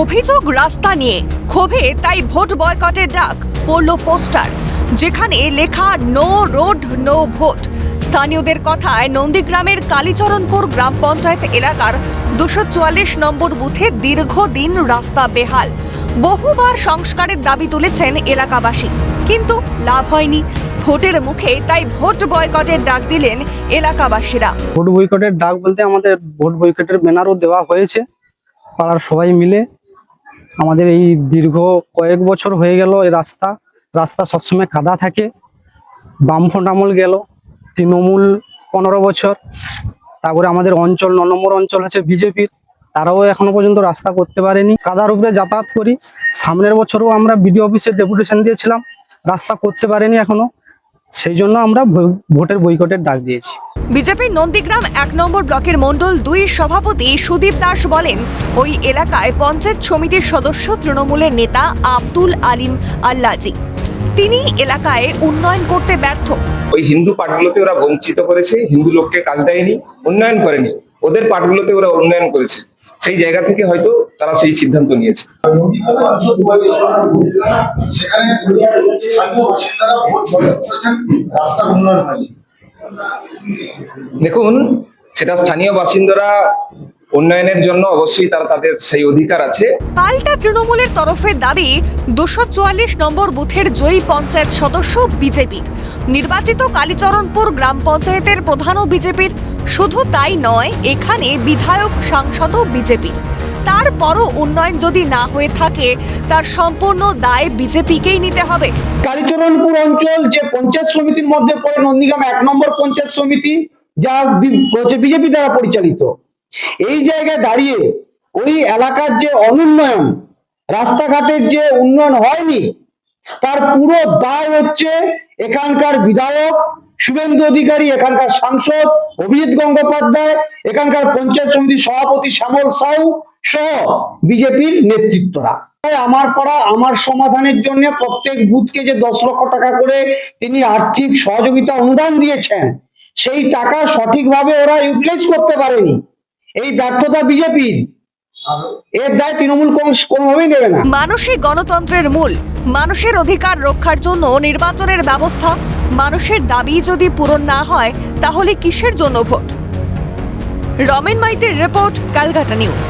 অভিযোগ রাস্তা নিয়ে, ক্ষোভে তাই ভোট বয়কটের ডাক। পড়ল পোস্টার, যেখানে লেখা নো রোড নো ভোট। স্থানীয়দের কথায় নন্দীগ্রামের কালীচরণপুর গ্রাম পঞ্চায়েত এলাকার 244 নম্বর বুথে দীর্ঘদিন রাস্তা বেহাল। বহুবার সংস্কারের দাবি তুলেছেন এলাকাবাসী, কিন্তু লাভ হয়নি। ভোটের মুখে তাই ভোট বয়কটের ডাক দিলেন এলাকাবাসীরা। ভোট বয়কটের ডাক বলতে আমাদের ভোট বয়কটের ব্যানারও দেওয়া হয়েছে পাড়ার সবাই মিলে। আমাদের এই দীর্ঘ কয়েক বছর হয়ে গেল এই রাস্তা সবসময় কাদা থাকে। বামফ্রন্ট আমল গেল, তৃণমূল 15 বছর, তারপরে আমাদের অঞ্চল 9 নম্বর অঞ্চল আছে বিজেপির, তারাও এখনো পর্যন্ত রাস্তা করতে পারেনি। কাদার উপরে যাতায়াত করি। সামনের বছরও আমরা বিডিও অফিসে ডেপুটেশন দিয়েছিলাম, রাস্তা করতে পারেনি এখনো। সেই জন্য আমরা ভোটের বয়কটের ডাক দিয়েছি। বিজেপির নন্দীগ্রাম 1 নম্বর ব্লকের মণ্ডল 2 সভাপতি সুদীপ দাস বলেন, ওই এলাকায় পঞ্চায়েত সমিতির সদস্য তৃণমূলের নেতা আব্দুল আলিম আল্লাজি। তিনি এলাকায় উন্নয়ন করতে ব্যর্থ। ওই হিন্দু পাঠগুলোতে ওরা বঞ্চিত করেছে, হিন্দু লোককে কাজ দেয়নি, উন্নয়ন করেনি। ওদের পাঠগুলোতে ওরা উন্নয়ন করেছে, সেই জায়গা থেকে হয়তো তারা সেই সিদ্ধান্ত নিয়েছে। দেখুন, সেটা স্থানীয় বাসিন্দারা উন্নয়নের জন্য অবশ্যই তাদের সেই অধিকার আছে। পাল্টা তৃণমূলের তরফে দাবি 244 নম্বর বুথের জয়ী পঞ্চায়েত সদস্য বিজেপির। নির্বাচিত কালীচরণপুর গ্রাম পঞ্চায়েতের প্রধানও বিজেপির। শুধু তাই নয়, এখানে বিধায়ক সাংসদও বিজেপির। তারপরও উন্নয়ন যদি না হয়ে থাকে, তার সম্পূর্ণ দায় বিজেপিকেই নিতে হবে। কালীচরণপুর অঞ্চল যে পঞ্চায়েত সমিতির মধ্যে পড়ে নন্দীগ্রাম 1 নম্বর পঞ্চায়েত সমিতি, যা বিজেপি দ্বারা পরিচালিত, এই জায়গায় দাঁড়িয়ে ওই এলাকার যে অনুন্নয়ন, রাস্তাঘাটের যে উন্নয়ন হয়নি, তার পুরো দায় হচ্ছে এখানকার বিধায়ক শুভেন্দু অধিকারী, এখানকার সাংসদ অভিজিৎ গঙ্গোপাধ্যায়, এখানকার পঞ্চায়েত সমিতির সভাপতি শ্যামল সাউ সহ বিজেপির নেতৃত্বরা। আমার পাড়া আমার সমাধানের জন্য প্রত্যেক বুথকে যে 10 লক্ষ টাকা করে তিনি আর্থিক সহযোগিতা অনুদান দিয়েছেন, সেই টাকা সঠিকভাবে ওরা ইউটিলাইজ করতে পারেনি। এই ব্যর্থতা বিজেপির, এর দায় তৃণমূল কংগ্রেস কোনোভাবেই নেবে না। মানুষই গণতন্ত্রের মূল। মানুষের অধিকার রক্ষার জন্য নির্বাচনের ব্যবস্থা। মানুষের দাবি যদি পূরণ না হয়, তাহলে কিসের জন্য ভোট? রমেন মাইতির রিপোর্ট, ক্যালকাটা নিউজ।